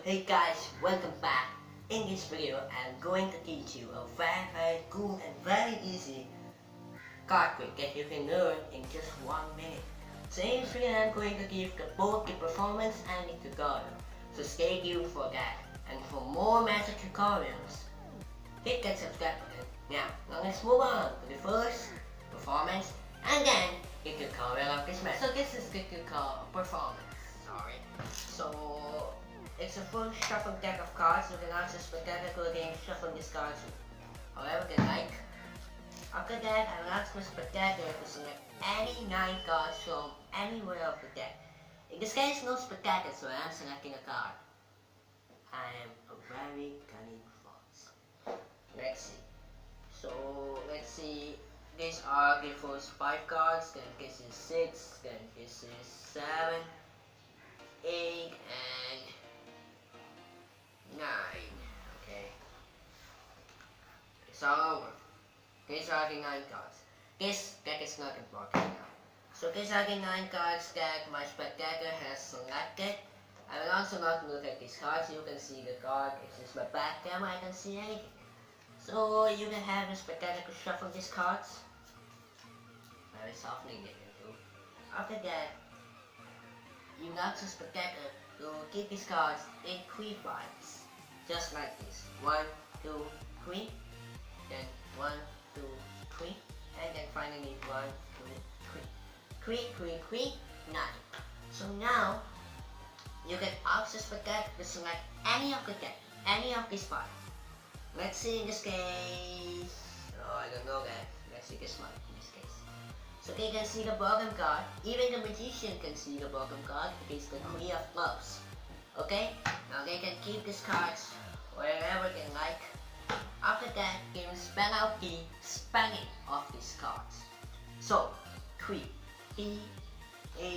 Hey guys, welcome back. In this video, I'm going to teach you a very cool and very easy card trick that you can learn in just 1 minute. So in this video, I'm going to give both the performance and the tutorial. So stay tuned for that. And for more magic tutorials, hit that subscribe button. Now let's move on to the first performance and then the tutorial of this method. So this is the performance. So it's a full shuffled deck of cards. You can also spectacular game shuffle these cards however you like. After that, I will ask the spectacular to select any 9 cards from anywhere of the deck. In this case, no spectacular, so I am selecting a card. I am a very cunning fox. Let's see. So let's see. These are the first 5 cards. Then this is 6. Then this is 7, 8, and 9. Okay. It's all over. These are the 9 cards. This deck is not important now. So these are the 9 cards that my spectator has selected. I will also not look at these cards. You can see the card. It's just my back camera. I can see anything. So you can have the spectator to shuffle these cards. Very softly they can do. After that, you can ask the spectator to keep these cards in 3 piles. Just like this. 1, 2, 3. Then 1, 2, 3. And then finally 1, 2, 3. 3, 3, 3, 9. So now, you can ask the spectator to select any of the deck. Any of these 5. Let's see in this case. Oh, I don't know that. Let's see this one in this case. So they can see the bottom card. Even the magician can see the bottom card. It is the 3 of clubs. Okay? Now they can keep these cards wherever they like. After that, they will spell out the spelling of these cards. So, 3. T-H-R-E-E.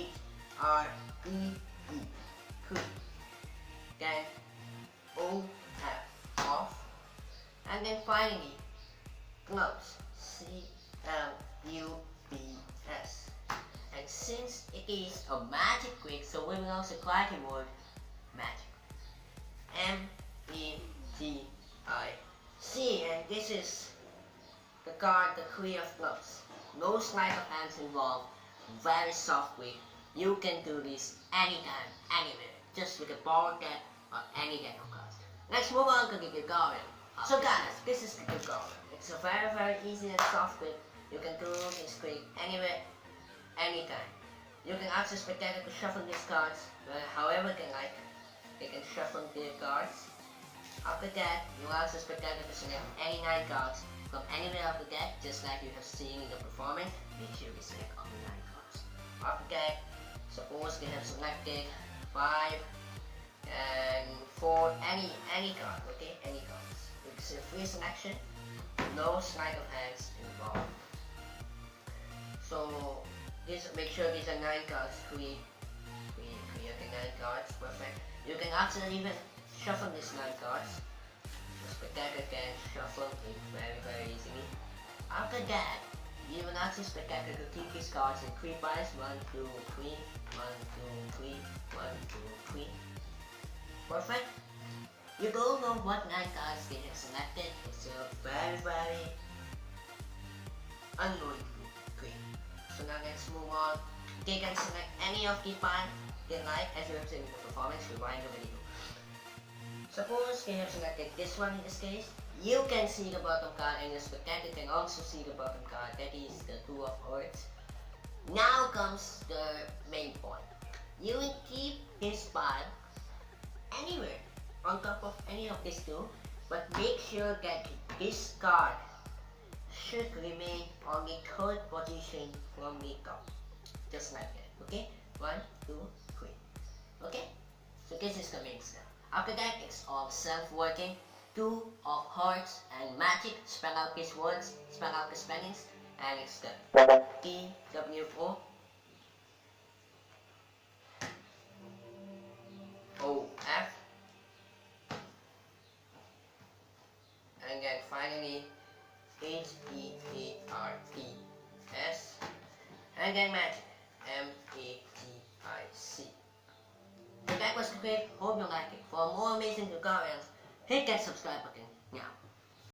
3. Then, O-F. Off. And then finally, clubs. C-L-U-B-S. And since it is a magic trick, so we will also try the word magic. M-E-G-I-C. And this is the card, the 3 of clubs. No sleight of hands involved. Very soft trick. You can do this anytime, anywhere. Just with a borrowed deck or any deck of cards. Let's move on to the tutorial. So guys, this is the tutorial. It's a very easy and soft trick. You can do this trick anywhere, anytime. You can ask the spectator to shuffle these cards however they like. They can shuffle their cards. After that, you ask the spectator to select any 9 cards from anywhere of the deck, just like you have seen in the performance. Make sure you select all the 9 cards. After that, suppose they have selected 5 and 4, any card, okay? Any cards. It's a free selection, no sleight of hands involved. So make sure these are 9 cards, 3, okay, 9 cards, perfect. You can actually even shuffle these 9 cards. The spectator can shuffle it very easily. After that, you will ask the spectator to keep these cards in 3 piles. 1, 2, 3, 1, 2, 3, 1, 2, 3. Perfect. You don't know what 9 cards they have selected. It's a very unknown trick. So now let's move on. They can select any of the 5 they like, as you have seen in the performance. Rewind the video. Suppose they have selected this one in this case. You can see the bottom card and the spectator can also see the bottom card. That is the 2 of hearts. Now comes the main point. You will keep this pile anywhere on top of any of these 2, but make sure that this card should remain on the 3rd position from the top. Just like that. Okay? 1, 2, 3. Okay? So this is the main step. After that, it's all self-working. 2 of hearts and magic. Spell out these words, spell out the spellings, and it's the T-W-O O-F. And then finally H-E-A-R-T-S. And then magic. M-A-G-I-C. Okay? that was quick. Hope you like it. For more amazing tutorials, hit that subscribe button now.